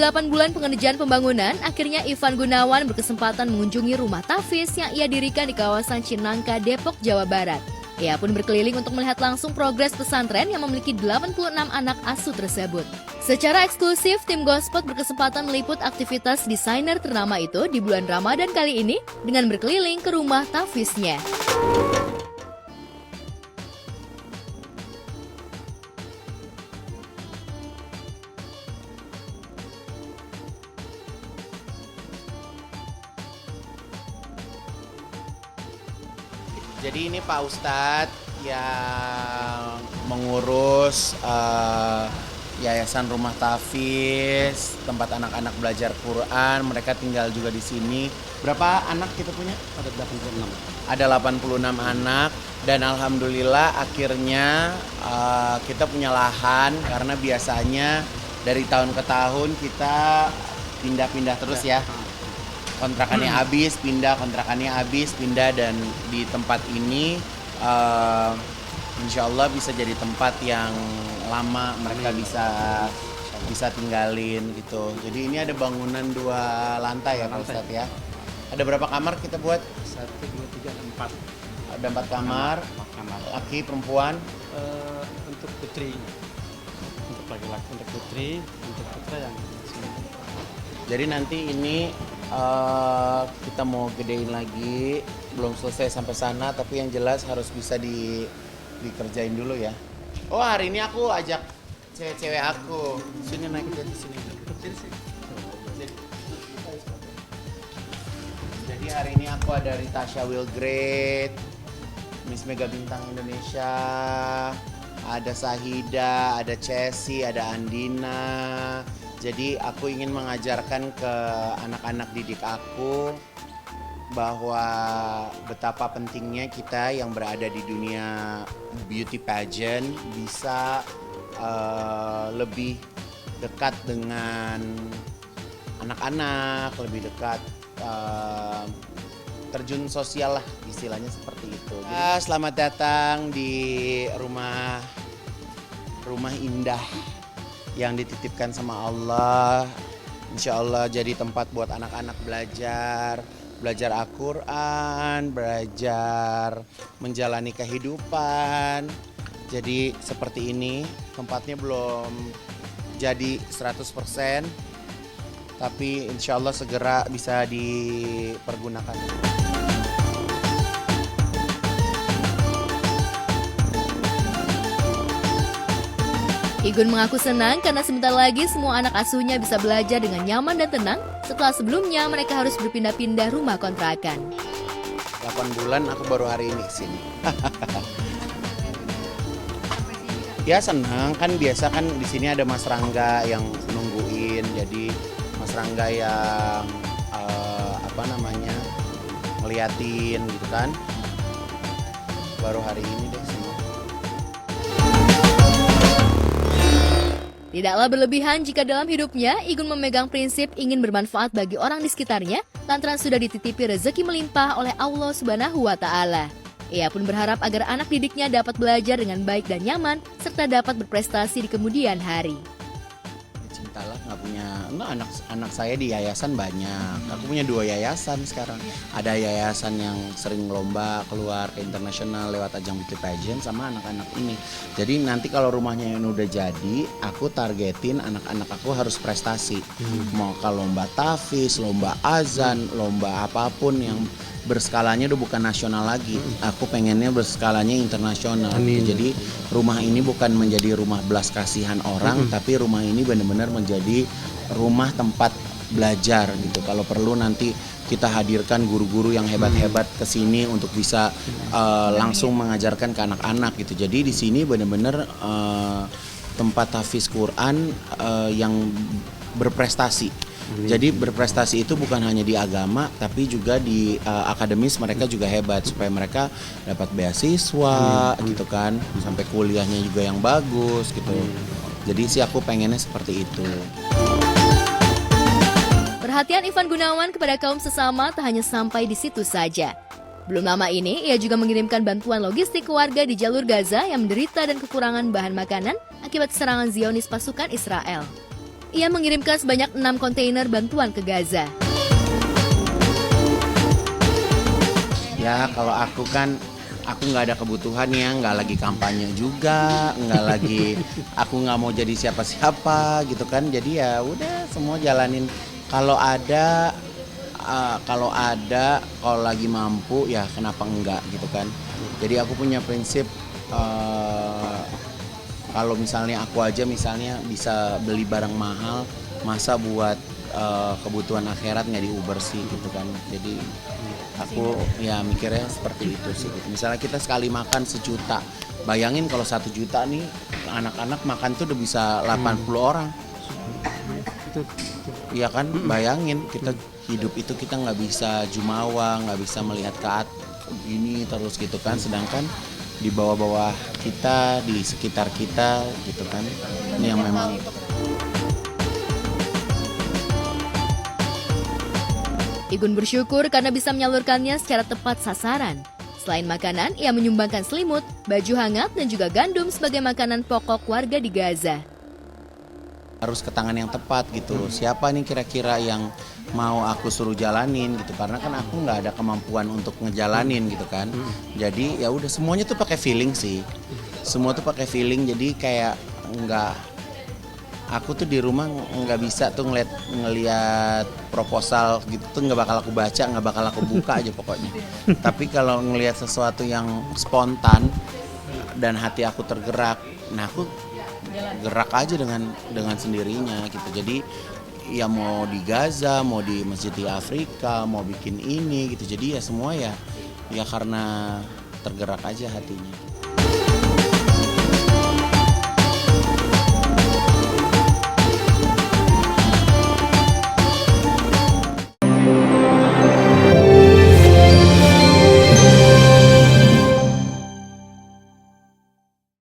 8 bulan pengerjaan pembangunan, akhirnya Ivan Gunawan berkesempatan mengunjungi rumah tahfiz yang ia dirikan di kawasan Cinangka, Depok, Jawa Barat. Ia pun berkeliling untuk melihat langsung progres pesantren yang memiliki 86 anak asuh tersebut. Secara eksklusif, tim Gospot berkesempatan meliput aktivitas desainer ternama itu di bulan Ramadan kali ini dengan berkeliling ke rumah tahfiznya. Jadi ini Pak Ustadz yang mengurus Yayasan Rumah Tahfiz, tempat anak-anak belajar Quran. Mereka tinggal juga di sini. Berapa anak kita punya? Ada 86. Ada 86 anak dan alhamdulillah akhirnya kita punya lahan karena biasanya dari tahun ke tahun kita pindah-pindah terus ya. Kontrakannya habis, pindah, kontrakannya habis, pindah, dan di tempat ini insya Allah bisa jadi tempat yang lama mereka bisa tinggalin gitu. Jadi ini ada bangunan 2 lantai ya Pak Ustadz ya. Ada berapa kamar kita buat? 1, 2, 3, 4. Ada 4 kamar. Laki, perempuan. Untuk putri, untuk laki-laki, untuk putri, untuk putra yang sini. Jadi nanti ini kita mau gedein lagi, belum selesai sampai sana, tapi yang jelas harus bisa dikerjain dulu ya. Oh, hari ini aku ajak cewek-cewek aku. Sini naik ke sini. Jadi hari ini aku ada Ritasha Wilgrade, Miss Mega Bintang Indonesia, ada Sahida, ada Chessy, ada Andina. Jadi aku ingin mengajarkan ke anak-anak didik aku bahwa betapa pentingnya kita yang berada di dunia beauty pageant bisa lebih dekat dengan anak-anak, lebih dekat terjun sosial lah, istilahnya seperti itu. Selamat datang di rumah indah yang dititipkan sama Allah. Insya Allah jadi tempat buat anak-anak belajar Al-Quran, belajar menjalani kehidupan. Jadi seperti ini, tempatnya belum jadi 100%, tapi insya Allah segera bisa dipergunakan. Igun mengaku senang karena sebentar lagi semua anak asuhnya bisa belajar dengan nyaman dan tenang setelah sebelumnya mereka harus berpindah-pindah rumah kontrakan. 8 bulan aku baru hari ini sini. Ya senang, kan biasa kan di sini ada Mas Rangga yang nungguin, jadi Mas Rangga yang ngeliatin gitu kan. Baru hari ini deh semua. Tidaklah berlebihan jika dalam hidupnya Igun memegang prinsip ingin bermanfaat bagi orang di sekitarnya lantaran sudah dititipi rezeki melimpah oleh Allah Subhanahu wa Ta'ala. Ia pun berharap agar anak didiknya dapat belajar dengan baik dan nyaman serta dapat berprestasi di kemudian hari. Cintalah nggak punya, anak saya di yayasan banyak. Aku punya 2 yayasan sekarang. Ada yayasan yang sering lomba keluar ke internasional lewat ajang beauty pageant sama anak-anak ini. Jadi nanti kalau rumahnya yang udah jadi, aku targetin anak-anak aku harus prestasi. Mau ke lomba tahfiz, lomba azan, lomba apapun yang berskalanya udah bukan nasional lagi. Aku pengennya berskalanya internasional. Jadi rumah ini bukan menjadi rumah belas kasihan orang, tapi rumah ini benar-benar menjadi rumah tempat belajar gitu. Kalau perlu nanti kita hadirkan guru-guru yang hebat-hebat ke sini untuk bisa langsung mengajarkan ke anak-anak gitu. Jadi di sini benar-benar tempat tahfiz Quran yang berprestasi. Jadi berprestasi itu bukan hanya di agama, tapi juga di akademis mereka juga hebat supaya mereka dapat beasiswa gitu kan, sampai kuliahnya juga yang bagus gitu. Jadi sih aku pengennya seperti itu. Perhatian Ivan Gunawan kepada kaum sesama tak hanya sampai di situ saja. Belum lama ini, ia juga mengirimkan bantuan logistik ke warga di jalur Gaza yang menderita dan kekurangan bahan makanan akibat serangan Zionis pasukan Israel. ia mengirimkan sebanyak 6 kontainer bantuan ke Gaza. Ya kalau aku kan, aku nggak ada kebutuhan ya, nggak lagi kampanye juga, nggak lagi, aku nggak mau jadi siapa-siapa gitu kan. Jadi ya udah semua jalanin. Kalau ada, kalau lagi mampu ya kenapa enggak gitu kan. Jadi aku punya prinsip, kalau misalnya aku aja misalnya bisa beli barang mahal, masa buat kebutuhan akhirat nggak diuber sih gitu kan. Jadi aku ya mikirnya seperti itu sih gitu. Misalnya kita sekali makan 1 juta, bayangin kalau 1 juta nih anak-anak makan tuh udah bisa 80 orang. Iya kan, bayangin kita hidup itu kita nggak bisa jumawa, nggak bisa melihat ke ini terus gitu kan. Sedangkan di bawah-bawah kita, di sekitar kita gitu kan, ini yang memang. Igun bersyukur karena bisa menyalurkannya secara tepat sasaran. Selain makanan, ia menyumbangkan selimut, baju hangat, dan juga gandum sebagai makanan pokok warga di Gaza. Harus ke tangan yang tepat gitu. Siapa nih kira-kira yang mau aku suruh jalanin gitu, karena kan aku nggak ada kemampuan untuk ngejalanin gitu kan. Jadi ya udah semuanya tuh pakai feeling sih. Semua tuh pakai feeling, jadi kayak aku tuh di rumah nggak bisa tuh ngelihat proposal gitu tuh, nggak bakal aku baca, nggak bakal aku buka aja pokoknya. Tapi kalau ngelihat sesuatu yang spontan dan hati aku tergerak, nah aku gerak aja dengan sendirinya gitu. Jadi ya mau di Gaza, mau di Masjid di Afrika, mau bikin ini gitu. Jadi ya semua ya karena tergerak aja hatinya.